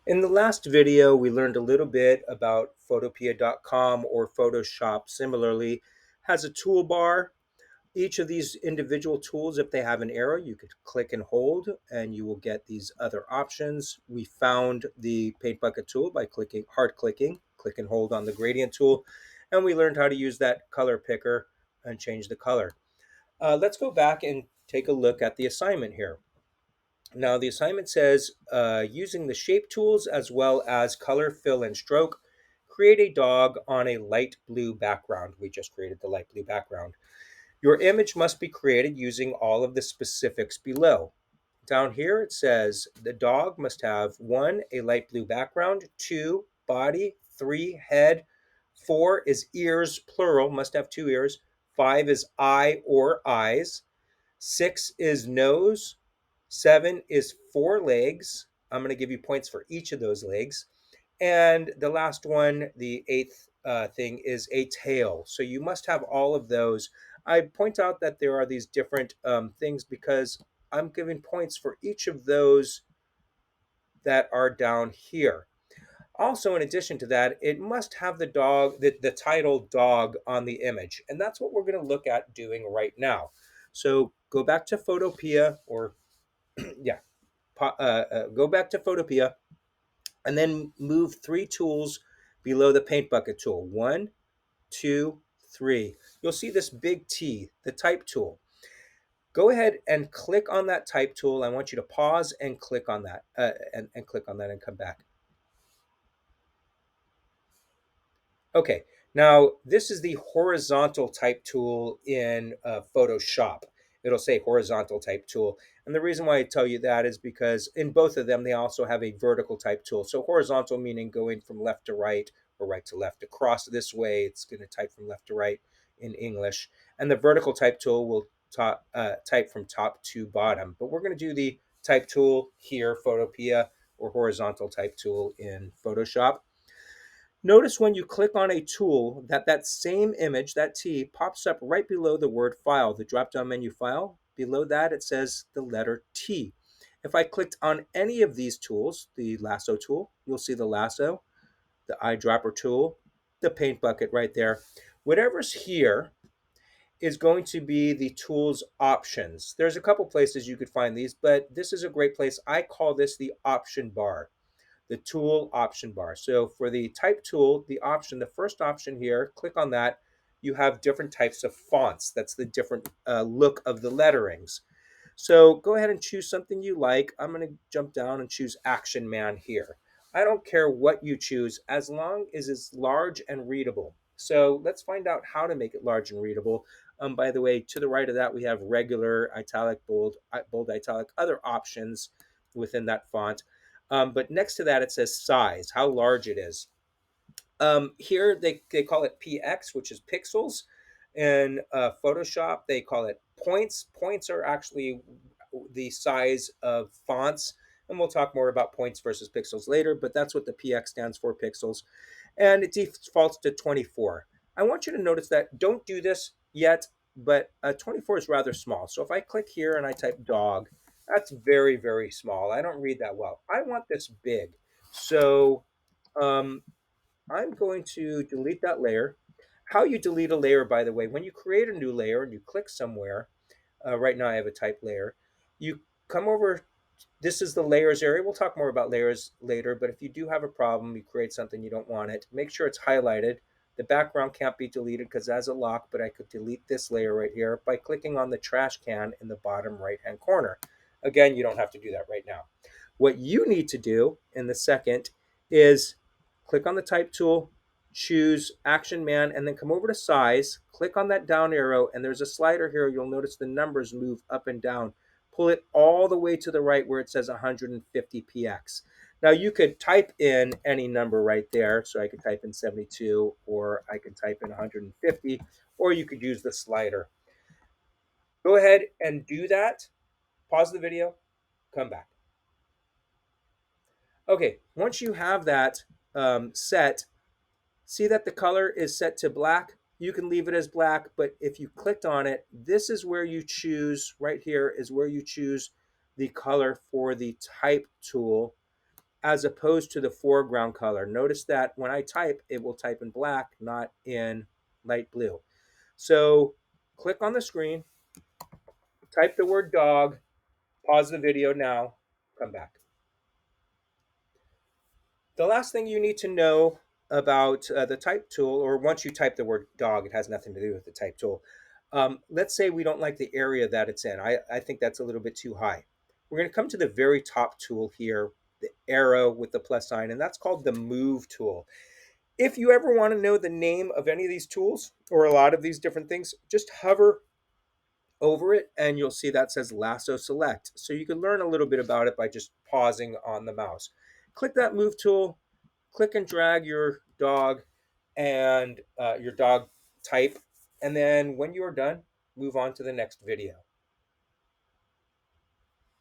In the last video, we learned a little bit about Photopea.com or Photoshop. Similarly, has a toolbar. Each of these individual tools, if they have an arrow, you could click and hold and you will get these other options. We found the paint bucket tool by hard clicking, click and hold on the gradient tool, and we learned how to use that color picker and change the color. Let's go back and take a look at the assignment here. Now the assignment says, using the shape tools as well as color, fill, and stroke, create a dog on a light blue background. We just created the light blue background. Your image must be created using all of the specifics below. Down here it says the dog must have 1, a light blue background, 2, body, 3, head, 4 is ears, plural, must have 2 ears, 5 is eye or eyes, 6 is nose, 7 is 4 legs. I'm going to give you points for each of those legs. And the last one, the eighth thing, is a tail. So you must have all of those. I point out that there are these different things because I'm giving points for each of those that are down here. Also, in addition to that, it must have the title dog on the image. And that's what we're going to look at doing right now. So go back to Photopea or, yeah, go back to Photopea and then move 3 tools below the paint bucket tool. 1, 2, 3. You'll see this big T, the type tool. Go ahead and click on that type tool. I want you to pause and click on that and click on that and come back. Okay, now this is the horizontal type tool in Photoshop. It'll say horizontal type tool. And the reason why I tell you that is because in both of them, they also have a vertical type tool. So horizontal meaning going from left to right or right to left. Across this way, it's going to type from left to right in English. And the vertical type tool will type from top to bottom. But we're going to do the type tool here, Photopea, or horizontal type tool in Photoshop. Notice when you click on a tool that same image, that T, pops up right below the word file, the drop-down menu file. Below that, it says the letter T. If I clicked on any of these tools, the lasso tool, you'll see the lasso, the eyedropper tool, the paint bucket right there. Whatever's here is going to be the tools options. There's a couple places you could find these, but this is a great place. I call this the option bar, the tool option bar. So for the type tool, the option, the first option here, click on that. You have different types of fonts. That's the different look of the letterings. So go ahead and choose something you like. I'm going to jump down and choose Action Man here. I don't care what you choose as long as it's large and readable. So let's find out how to make it large and readable. By the way, to the right of that, we have regular, italic, bold, italic, other options within that font. But next to that, it says size, how large it is. Here, they call it PX, which is pixels. In Photoshop, they call it points. Points are actually the size of fonts. And we'll talk more about points versus pixels later, but that's what the PX stands for, pixels. And it defaults to 24. I want you to notice that, don't do this yet, but 24 is rather small. So if I click here and I type dog, that's very, very small. I don't read that well. I want this big. So um, I'm going to delete that layer. How you delete a layer, by the way, when you create a new layer and you click somewhere, right now I have a type layer, you come over, this is the layers area. We'll talk more about layers later, but if you do have a problem, you create something, you don't want it, make sure it's highlighted. The background can't be deleted because it has a lock, but I could delete this layer right here by clicking on the trash can in the bottom right-hand corner. Again, you don't have to do that right now. What you need to do in the second is click on the type tool, choose Action Man, and then come over to size, click on that down arrow, and there's a slider here. You'll notice the numbers move up and down. Pull it all the way to the right where it says 150 px. Now you could type in any number right there. So I could type in 72, or I could type in 150, or you could use the slider. Go ahead and do that. Pause the video, come back. Okay, once you have that set, see that the color is set to black. You can leave it as black, but if you clicked on it, this is where you choose, right here is where you choose the color for the type tool as opposed to the foreground color. Notice that when I type, it will type in black, not in light blue. So click on the screen, type the word dog, pause the video now, come back. The last thing you need to know about the type tool, or once you type the word dog, it has nothing to do with the type tool. Let's say we don't like the area that it's in. I think that's a little bit too high. We're going to come to the very top tool here, the arrow with the plus sign, and that's called the move tool. If you ever want to know the name of any of these tools or a lot of these different things, just hover over it and you'll see that says lasso select. So you can learn a little bit about it by just pausing on the mouse. Click that move tool, click and drag your dog and your dog type. And then when you are done, move on to the next video.